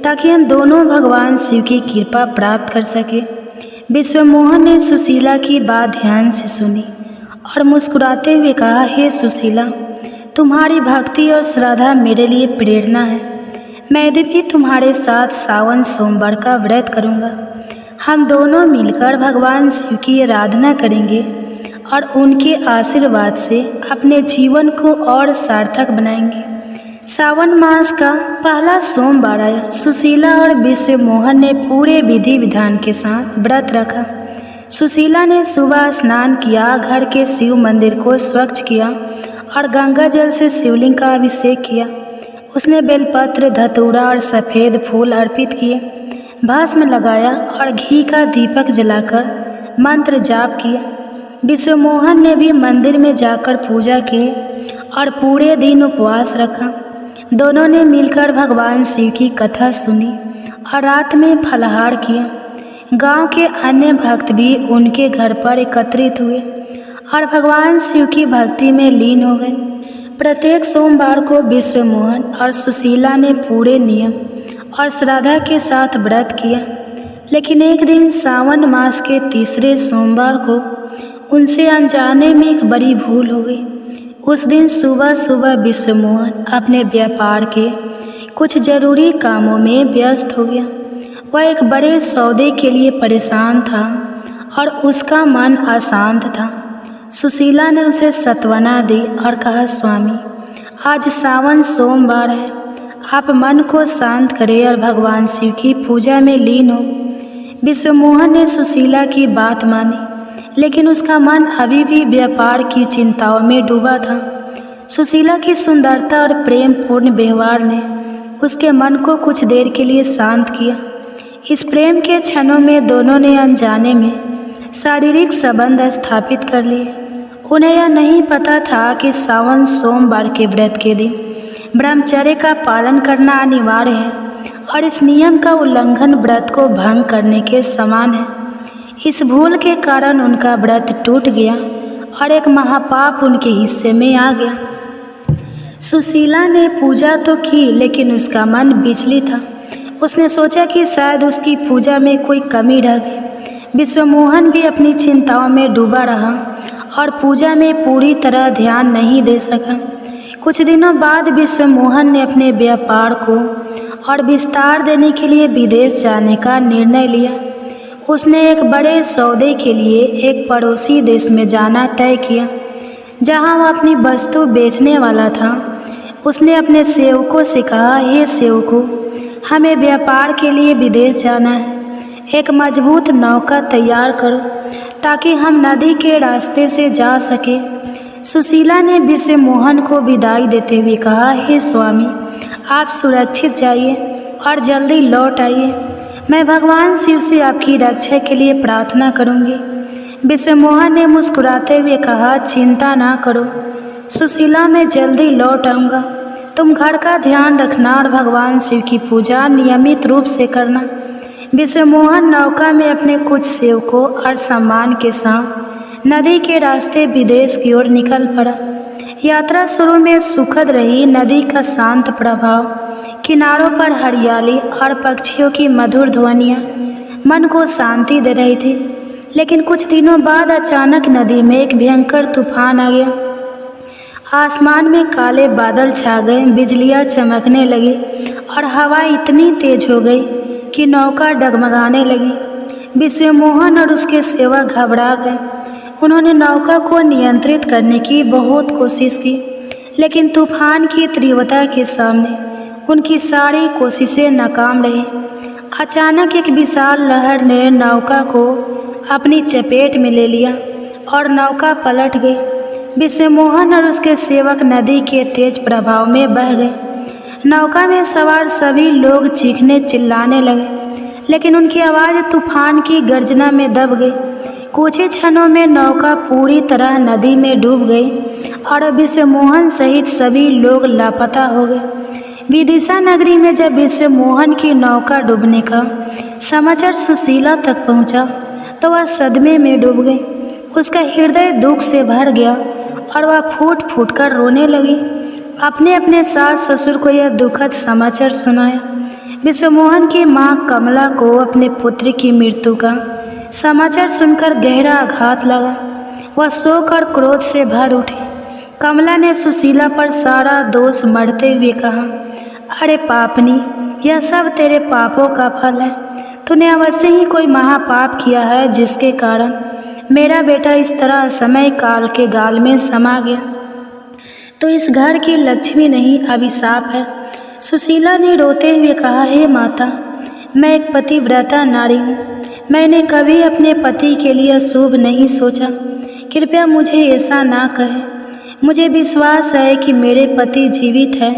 ताकि हम दोनों भगवान शिव की कृपा प्राप्त कर सके? विश्व मोहन ने सुशीला की बात ध्यान से सुनी और मुस्कुराते हुए कहा, हे सुशीला, तुम्हारी भक्ति और श्रद्धा मेरे लिए प्रेरणा है। मैं भी तुम्हारे साथ श्रावण सोमवार का व्रत करूँगा। हम दोनों मिलकर भगवान शिव की आराधना करेंगे और उनके आशीर्वाद से अपने जीवन को और सार्थक बनाएंगे। श्रावण मास का पहला सोमवार आया। सुशीला और विश्व मोहन ने पूरे विधि विधान के साथ व्रत रखा। सुशीला ने सुबह स्नान किया, घर के शिव मंदिर को स्वच्छ किया और गंगा जल से शिवलिंग का अभिषेक किया। उसने बेलपत्र, धतूरा और सफ़ेद फूल अर्पित किए, भस्म लगाया और घी का दीपक जलाकर मंत्र जाप किया। विश्व मोहन ने भी मंदिर में जाकर पूजा की और पूरे दिन उपवास रखा। दोनों ने मिलकर भगवान शिव की कथा सुनी और रात में फलाहार किया। गांव के अन्य भक्त भी उनके घर पर एकत्रित हुए और भगवान शिव की भक्ति में लीन हो गए। प्रत्येक सोमवार को विश्वमोहन और सुशीला ने पूरे नियम और श्रद्धा के साथ व्रत किया, लेकिन एक दिन सावन मास के तीसरे सोमवार को उनसे अनजाने में एक बड़ी भूल हो गई। उस दिन सुबह सुबह विश्वमोहन अपने व्यापार के कुछ जरूरी कामों में व्यस्त हो गया। वह एक बड़े सौदे के लिए परेशान था और उसका मन अशांत था। सुशीला ने उसे सांत्वना दी और कहा, स्वामी, आज सावन सोमवार है, आप मन को शांत करें और भगवान शिव की पूजा में लीन हो। विश्वमोहन ने सुशीला की बात मानी, लेकिन उसका मन अभी भी व्यापार की चिंताओं में डूबा था। सुशीला की सुंदरता और प्रेम पूर्ण व्यवहार ने उसके मन को कुछ देर के लिए शांत किया। इस प्रेम के क्षणों में दोनों ने अनजाने में शारीरिक संबंध स्थापित कर लिए। उन्हें यह नहीं पता था कि सावन सोमवार के व्रत के दिन ब्रह्मचर्य का पालन करना अनिवार्य है और इस नियम का उल्लंघन व्रत को भंग करने के समान है। इस भूल के कारण उनका व्रत टूट गया और एक महापाप उनके हिस्से में आ गया। सुशीला ने पूजा तो की, लेकिन उसका मन विचलित था। उसने सोचा कि शायद उसकी पूजा में कोई कमी रह गई। विश्वमोहन भी अपनी चिंताओं में डूबा रहा और पूजा में पूरी तरह ध्यान नहीं दे सका। कुछ दिनों बाद विश्वमोहन ने अपने व्यापार को और विस्तार देने के लिए विदेश जाने का निर्णय लिया। उसने एक बड़े सौदे के लिए एक पड़ोसी देश में जाना तय किया, जहां वह अपनी वस्तु बेचने वाला था। उसने अपने सेवकों से कहा, हे सेवकों, हमें व्यापार के लिए विदेश जाना है। एक मजबूत नौका तैयार करो ताकि हम नदी के रास्ते से जा सकें। सुशीला ने विश्वमोहन को विदाई देते हुए कहा, हे स्वामी, आप सुरक्षित जाइए और जल्दी लौट आइए। मैं भगवान शिव से आपकी रक्षा के लिए प्रार्थना करूंगी। विश्वमोहन ने मुस्कुराते हुए कहा, चिंता ना करो सुशीला, मैं जल्दी लौट आऊँगा। तुम घर का ध्यान रखना और भगवान शिव की पूजा नियमित रूप से करना। विश्वमोहन नौका में अपने कुछ सेवकों और सामान के साथ नदी के रास्ते विदेश की ओर निकल पड़ा। यात्रा शुरू में सुखद रही। नदी का शांत प्रभाव, किनारों पर हरियाली और पक्षियों की मधुर ध्वनियाँ मन को शांति दे रही थी। लेकिन कुछ दिनों बाद अचानक नदी में एक भयंकर तूफान आ गया। आसमान में काले बादल छा गए, बिजलियाँ चमकने लगी और हवा इतनी तेज हो गई कि नौका डगमगाने लगी। विश्वमोहन और उसके सेवक घबरा गए। उन्होंने नौका को नियंत्रित करने की बहुत कोशिश की, लेकिन तूफान की तीव्रता के सामने उनकी सारी कोशिशें नाकाम रही। अचानक एक विशाल लहर ने नौका को अपनी चपेट में ले लिया और नौका पलट गई। विश्वमोहन और उसके सेवक नदी के तेज प्रभाव में बह गए। नौका में सवार सभी लोग चीखने चिल्लाने लगे, लेकिन उनकी आवाज़ तूफान की गर्जना में दब गई। कुछ ही क्षणों में नौका पूरी तरह नदी में डूब गई और विश्वमोहन सहित सभी लोग लापता हो गए। विदिशा नगरी में जब विश्वमोहन की नौका डूबने का समाचार सुशीला तक पहुंचा, तो वह सदमे में डूब गई। उसका हृदय दुख से भर गया और वह फूट फूट कर रोने लगी। अपने अपने सास ससुर को यह दुखद समाचार सुनाया। विश्वमोहन की माँ कमला को अपने पुत्र की मृत्यु का समाचार सुनकर गहरा आघात लगा। वह शोक और क्रोध से भर उठी। कमला ने सुशीला पर सारा दोष मढ़ते हुए कहा, अरे पापनी, यह सब तेरे पापों का फल है। तूने अवश्य ही कोई महापाप किया है, जिसके कारण मेरा बेटा इस तरह समय काल के गाल में समा गया। तो इस घर की लक्ष्मी नहीं, अभिशाप है। सुशीला ने रोते हुए कहा, हे माता, मैं एक पतिव्रता नारी हूँ। मैंने कभी अपने पति के लिए अशुभ नहीं सोचा। कृपया मुझे ऐसा ना कहें। मुझे विश्वास है कि मेरे पति जीवित हैं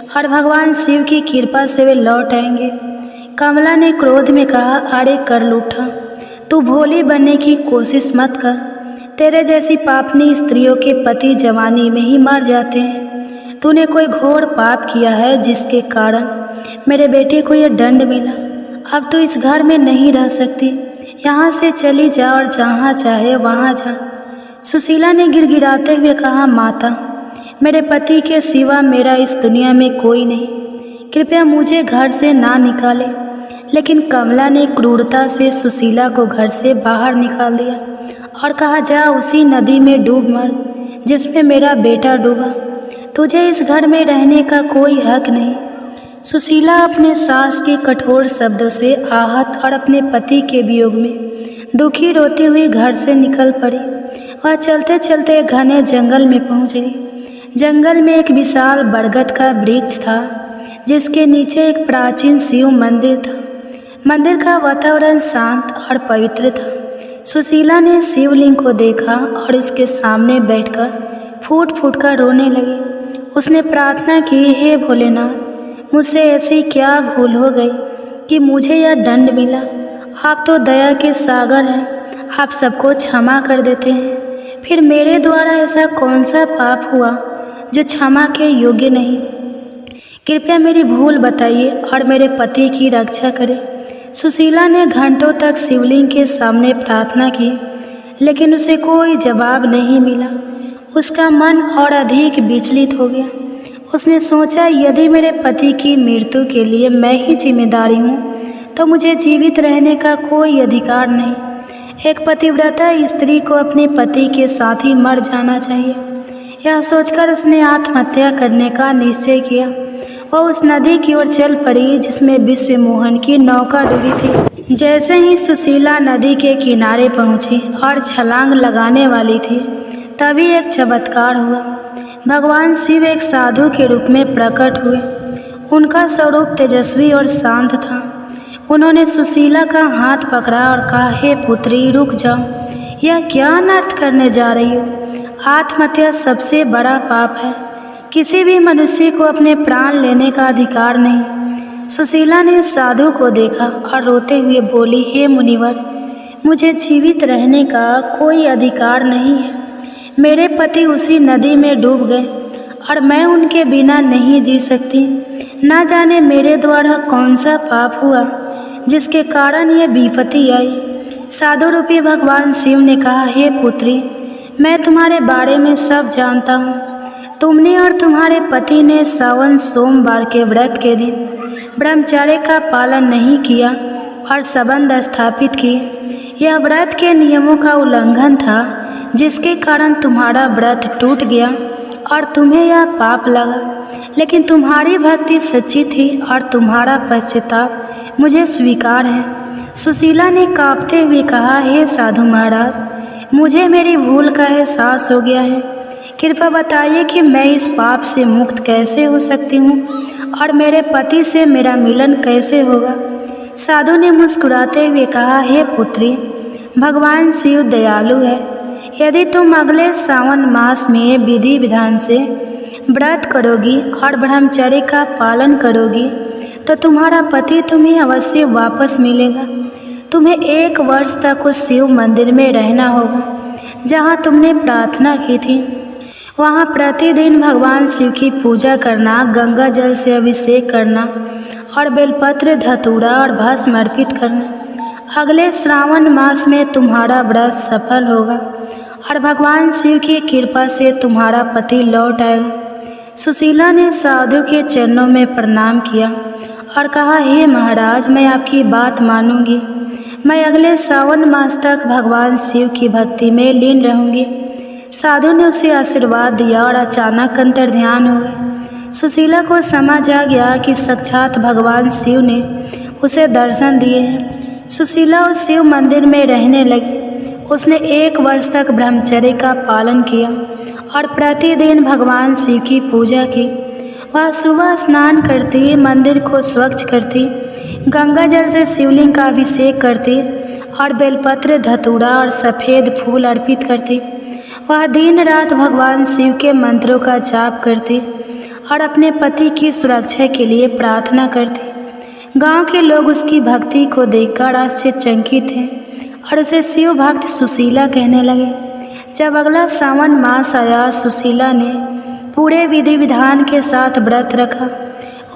और भगवान शिव की कृपा से वे लौट आएंगे। कमला ने क्रोध में कहा, अरे कर लूठा, तू भोली बनने की कोशिश मत कर। तेरे जैसी पापनी स्त्रियों के पति जवानी में ही मर जाते हैं। तूने कोई घोर पाप किया है, जिसके कारण मेरे बेटे को यह दंड मिला। अब तो इस घर में नहीं रह सकती। यहाँ से चली जा और जहाँ चाहे वहाँ जा। सुशीला ने गिड़गिड़ाते हुए कहा, माता, मेरे पति के सिवा मेरा इस दुनिया में कोई नहीं, कृपया मुझे घर से ना निकालें। लेकिन कमला ने क्रूरता से सुशीला को घर से बाहर निकाल दिया और कहा, जा उसी नदी में डूब मर जिसमें मेरा बेटा डूबा। तुझे इस घर में रहने का कोई हक नहीं। सुशीला अपने सास के कठोर शब्दों से आहत और अपने पति के वियोग में दुखी रोती हुई घर से निकल पड़ी। वह चलते चलते घने जंगल में पहुंच गई। जंगल में एक विशाल बरगद का वृक्ष था जिसके नीचे एक प्राचीन शिव मंदिर था। मंदिर का वातावरण शांत और पवित्र था। सुशीला ने शिवलिंग को देखा और उसके सामने बैठकर फूट फूट कर रोने लगी। उसने प्रार्थना की, हे भोलेनाथ, मुझसे ऐसी क्या भूल हो गई कि मुझे यह दंड मिला। आप तो दया के सागर हैं, आप सबको क्षमा कर देते हैं। फिर मेरे द्वारा ऐसा कौन सा पाप हुआ जो क्षमा के योग्य नहीं? कृपया मेरी भूल बताइए और मेरे पति की रक्षा करें। सुशीला ने घंटों तक शिवलिंग के सामने प्रार्थना की, लेकिन उसे कोई जवाब नहीं मिला। उसका मन और अधिक विचलित हो गया। उसने सोचा, यदि मेरे पति की मृत्यु के लिए मैं ही जिम्मेदारी हूँ तो मुझे जीवित रहने का कोई अधिकार नहीं। एक पतिव्रता स्त्री को अपने पति के साथ ही मर जाना चाहिए। यह सोचकर उसने आत्महत्या करने का निश्चय किया। वह उस नदी की ओर चल पड़ी जिसमें विश्वमोहन की नौका डूबी थी। जैसे ही सुशीला नदी के किनारे पहुंची और छलांग लगाने वाली थी, तभी एक चमत्कार हुआ। भगवान शिव एक साधु के रूप में प्रकट हुए। उनका स्वरूप तेजस्वी और शांत था। उन्होंने सुशीला का हाथ पकड़ा और कहा, हे पुत्री, रुक जाओ। यह क्या अनर्थ करने जा रही हो? आत्महत्या सबसे बड़ा पाप है। किसी भी मनुष्य को अपने प्राण लेने का अधिकार नहीं। सुशीला ने साधु को देखा और रोते हुए बोली, हे मुनिवर, मुझे जीवित रहने का कोई अधिकार नहीं है। मेरे पति उसी नदी में डूब गए और मैं उनके बिना नहीं जी सकती। ना जाने मेरे द्वारा कौन सा पाप हुआ जिसके कारण यह विपत्ति आई। साधु रूपी भगवान शिव ने कहा, हे पुत्री, मैं तुम्हारे बारे में सब जानता हूँ। तुमने और तुम्हारे पति ने सावन सोमवार के व्रत के दिन ब्रह्मचर्य का पालन नहीं किया और संबंध स्थापित किए। यह व्रत के नियमों का उल्लंघन था, जिसके कारण तुम्हारा व्रत टूट गया और तुम्हें यह पाप लगा। लेकिन तुम्हारी भक्ति सच्ची थी और तुम्हारा पश्चाताप मुझे स्वीकार है। सुशीला ने कांपते हुए कहा, हे साधु महाराज, मुझे मेरी भूल का एहसास हो गया है। कृपया बताइए कि मैं इस पाप से मुक्त कैसे हो सकती हूँ और मेरे पति से मेरा मिलन कैसे होगा? साधु ने मुस्कुराते हुए कहा, हे पुत्री, भगवान शिव दयालु है। यदि तुम अगले सावन मास में विधि विधान से व्रत करोगी और ब्रह्मचर्य का पालन करोगी तो तुम्हारा पति तुम्हें अवश्य वापस मिलेगा। तुम्हें 1 वर्ष तक उस शिव मंदिर में रहना होगा जहाँ तुमने प्रार्थना की थी। वहाँ प्रतिदिन भगवान शिव की पूजा करना, गंगा जल से अभिषेक करना और बेलपत्र, धतूरा और भस्म अर्पित करना। अगले श्रावण मास में तुम्हारा व्रत सफल होगा और भगवान शिव की कृपा से तुम्हारा पति लौट आएगा। सुशीला ने साधु के चरणों में प्रणाम किया और कहा, हे महाराज, मैं आपकी बात मानूंगी। मैं अगले सावन मास तक भगवान शिव की भक्ति में लीन रहूंगी। साधु ने उसे आशीर्वाद दिया और अचानक अंतर्ध्यान हो गए। सुशीला को समझ आ गया कि साक्षात भगवान शिव ने उसे दर्शन दिए हैं। सुशीला उस शिव मंदिर में रहने लगी। उसने 1 वर्ष तक ब्रह्मचर्य का पालन किया और प्रतिदिन भगवान शिव की पूजा की। वह सुबह स्नान करती, मंदिर को स्वच्छ करती, गंगा जल से शिवलिंग का अभिषेक करती और बेलपत्र, धतूरा और सफ़ेद फूल अर्पित करती। वह दिन रात भगवान शिव के मंत्रों का जाप करती और अपने पति की सुरक्षा के लिए प्रार्थना करती। गांव के लोग उसकी भक्ति को देखकर आश्चर्यचकित थे और उसे शिव भक्त सुशीला कहने लगे। जब अगला सावन मास आया, सुशीला ने पूरे विधि विधान के साथ व्रत रखा।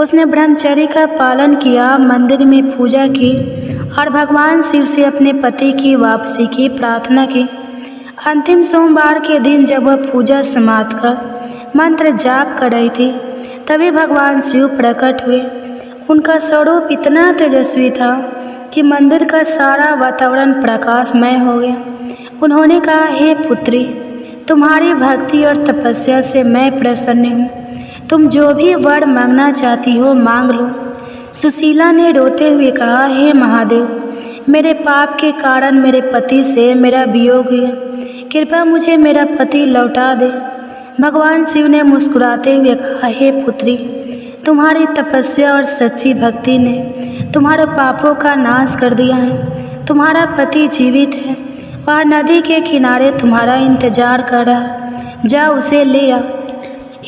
उसने ब्रह्मचर्य का पालन किया, मंदिर में पूजा की और भगवान शिव से अपने पति की वापसी की प्रार्थना की। अंतिम सोमवार के दिन जब वह पूजा समाप्त कर मंत्र जाप कर रही थी, तभी भगवान शिव प्रकट हुए। उनका स्वरूप इतना तेजस्वी था कि मंदिर का सारा वातावरण प्रकाशमय हो गया। उन्होंने कहा, हे पुत्री, तुम्हारी भक्ति और तपस्या से मैं प्रसन्न हूँ। तुम जो भी वर मांगना चाहती हो मांग लो। सुशीला ने रोते हुए कहा, हे महादेव, मेरे पाप के कारण मेरे पति से मेरा वियोग हुआ, कृपया मुझे मेरा पति लौटा दे। भगवान शिव ने मुस्कुराते हुए कहा, हे पुत्री, तुम्हारी तपस्या और सच्ची भक्ति ने तुम्हारे पापों का नाश कर दिया है। तुम्हारा पति जीवित है, वह नदी के किनारे तुम्हारा इंतजार कर रहा है, जाओ उसे ले आ।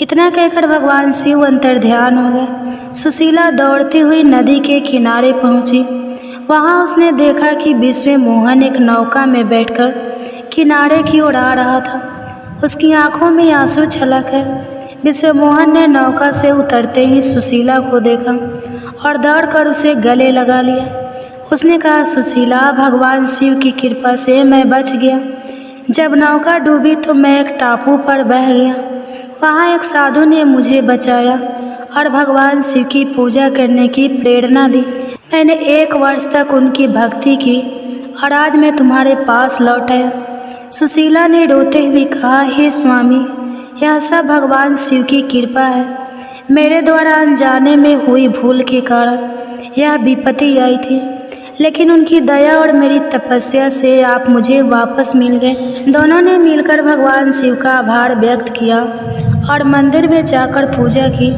इतना कहकर भगवान शिव अंतर्ध्यान हो गए। सुशीला दौड़ती हुई नदी के किनारे पहुंची। वहां उसने देखा कि विश्वमोहन एक नौका में बैठकर किनारे की ओर आ रहा था। उसकी आंखों में आंसू छलक है। विश्वमोहन ने नौका से उतरते ही सुशीला को देखा और दौड़कर उसे गले लगा लिया। उसने कहा, सुशीला, भगवान शिव की कृपा से मैं बच गया। जब नौका डूबी तो मैं एक टापू पर बह गया। वहाँ एक साधु ने मुझे बचाया और भगवान शिव की पूजा करने की प्रेरणा दी। मैंने 1 वर्ष तक उनकी भक्ति की और आज मैं तुम्हारे पास लौट आया। सुशीला ने रोते हुए कहा, हे स्वामी, यह सब भगवान शिव की कृपा है। मेरे द्वारा अनजाने में हुई भूल के कारण यह विपत्ति आई थी, लेकिन उनकी दया और मेरी तपस्या से आप मुझे वापस मिल गए। दोनों ने मिलकर भगवान शिव का आभार व्यक्त किया और मंदिर में जाकर पूजा की।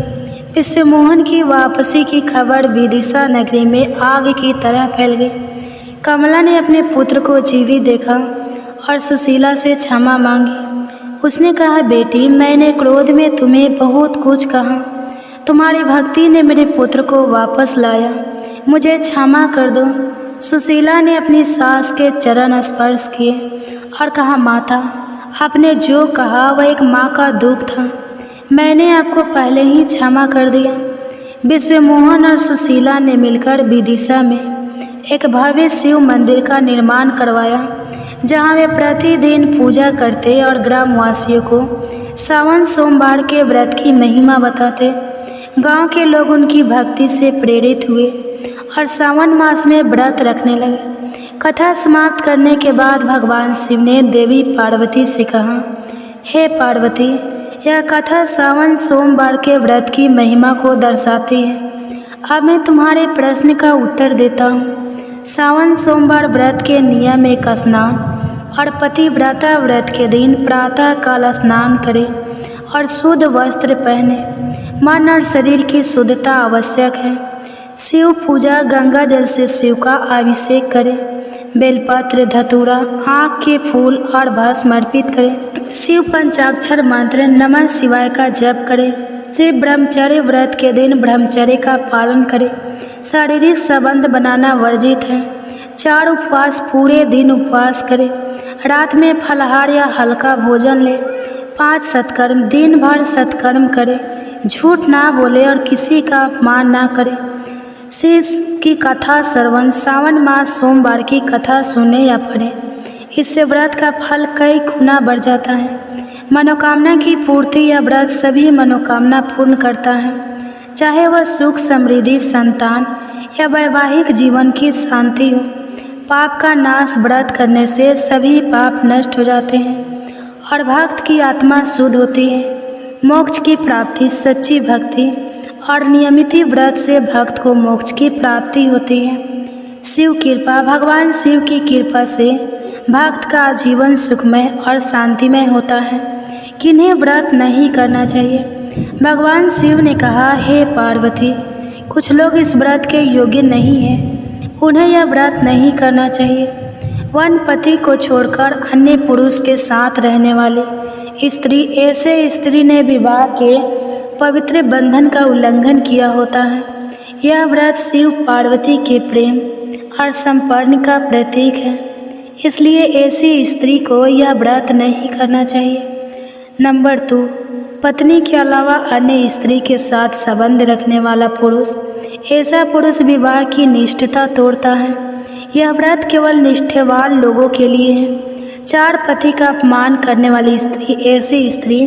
विश्वमोहन की वापसी की खबर विदिशा नगरी में आग की तरह फैल गई। कमला ने अपने पुत्र को जीवित देखा और सुशीला से क्षमा मांगी। उसने कहा, बेटी, मैंने क्रोध में तुम्हें बहुत कुछ कहा। तुम्हारी भक्ति ने मेरे पुत्र को वापस लाया, मुझे क्षमा कर दो। सुशीला ने अपनी सास के चरण स्पर्श किए और कहा, माता, आपने जो कहा वह एक माँ का दुख था। मैंने आपको पहले ही क्षमा कर दिया। विश्वमोहन और सुशीला ने मिलकर विदिशा में एक भव्य शिव मंदिर का निर्माण करवाया, जहाँ वे प्रतिदिन पूजा करते और ग्रामवासियों को सावन सोमवार के व्रत की महिमा बताते। गांव के लोग उनकी भक्ति से प्रेरित हुए और सावन मास में व्रत रखने लगे। कथा समाप्त करने के बाद भगवान शिव ने देवी पार्वती से कहा, हे पार्वती, यह कथा सावन सोमवार के व्रत की महिमा को दर्शाती है। अब मैं तुम्हारे प्रश्न का उत्तर देता हूँ। सावन सोमवार व्रत के नियम एक स्नान और पतिव्रता व्रत के दिन प्रातः काल स्नान करें और शुद्ध वस्त्र पहने। मन और शरीर की शुद्धता आवश्यक है। शिव पूजा गंगा जल से शिव का अभिषेक करें। बेलपत्र, धतूरा, आँख के फूल और भस्म अर्पित करें। शिव पंचाक्षर मंत्र नमः शिवाय का जप करें। शिव ब्रह्मचर्य व्रत के दिन ब्रह्मचर्य का पालन करें। शारीरिक संबंध बनाना वर्जित है। 4 उपवास, पूरे दिन उपवास करें। रात में फलाहार या हल्का भोजन लें। 5 सत्कर्म, दिन भर सत्कर्म करें। झूठ ना बोले और किसी का अपमान ना करें। शिव की कथा श्रवण, सावन मास सोमवार की कथा सुने या पढ़ें। इससे व्रत का फल कई गुना बढ़ जाता है। मनोकामना की पूर्ति या व्रत सभी मनोकामना पूर्ण करता है, चाहे वह सुख, समृद्धि, संतान या वैवाहिक जीवन की शांति हो। पाप का नाश व्रत करने से सभी पाप नष्ट हो जाते हैं और भक्त की आत्मा शुद्ध होती है। मोक्ष की प्राप्ति सच्ची भक्ति और नियमित व्रत से भक्त को मोक्ष की प्राप्ति होती है। शिव कृपा, भगवान शिव की कृपा से भक्त का जीवन सुखमय और शांतिमय होता है। किन्हें व्रत नहीं करना चाहिए? भगवान शिव ने कहा, हे पार्वती, कुछ लोग इस व्रत के योग्य नहीं हैं, उन्हें यह व्रत नहीं करना चाहिए। वन पति को छोड़कर अन्य पुरुष के साथ रहने वाली स्त्री, ऐसे स्त्री ने विवाह के पवित्र बंधन का उल्लंघन किया होता है। यह व्रत शिव पार्वती के प्रेम और संपर्ण का प्रतीक है, इसलिए ऐसी स्त्री को यह व्रत नहीं करना चाहिए। नंबर 2, पत्नी के अलावा अन्य स्त्री के साथ संबंध रखने वाला पुरुष, ऐसा पुरुष विवाह की निष्ठता तोड़ता है। यह व्रत केवल निष्ठावान लोगों के लिए है। 4 पति का अपमान करने वाली स्त्री ऐसी स्त्री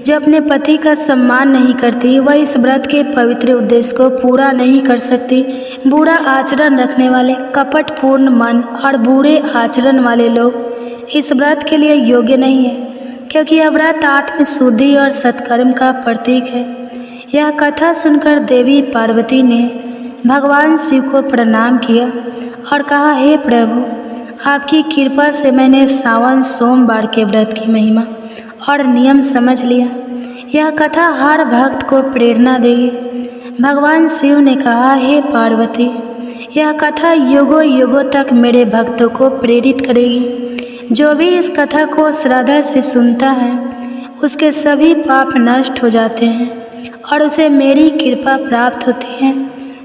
जो अपने पति का सम्मान नहीं करती, वह इस व्रत के पवित्र उद्देश्य को पूरा नहीं कर सकती। बुरा आचरण रखने वाले, कपटपूर्ण मन और बुरे आचरण वाले लोग इस व्रत के लिए योग्य नहीं है, क्योंकि यह व्रत आत्मशुद्धि और सत्कर्म का प्रतीक है। यह कथा सुनकर देवी पार्वती ने भगवान शिव को प्रणाम किया और कहा, हे प्रभु, आपकी कृपा से मैंने सावन सोमवार के व्रत की महिमा और नियम समझ लिया। यह कथा हर भक्त को प्रेरणा देगी। भगवान शिव ने कहा, हे पार्वती, यह कथा युगों युगों तक मेरे भक्तों को प्रेरित करेगी। जो भी इस कथा को श्रद्धा से सुनता है, उसके सभी पाप नष्ट हो जाते हैं और उसे मेरी कृपा प्राप्त होती है।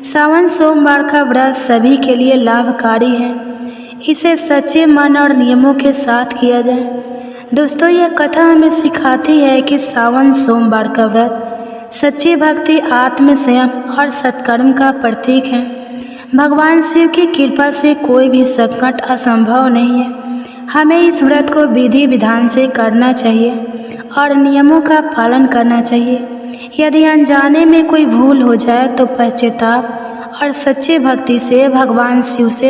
सावन सोमवार का व्रत सभी के लिए लाभकारी है। इसे सच्चे मन और नियमों के साथ किया जाए। दोस्तों, यह कथा हमें सिखाती है कि सावन सोमवार का व्रत सच्ची भक्ति, आत्मसंयम और सत्कर्म का प्रतीक है। भगवान शिव की कृपा से कोई भी संकट असंभव नहीं है। हमें इस व्रत को विधि विधान से करना चाहिए और नियमों का पालन करना चाहिए। यदि अनजाने में कोई भूल हो जाए तो पश्चाताप और सच्चे भक्ति से भगवान शिव से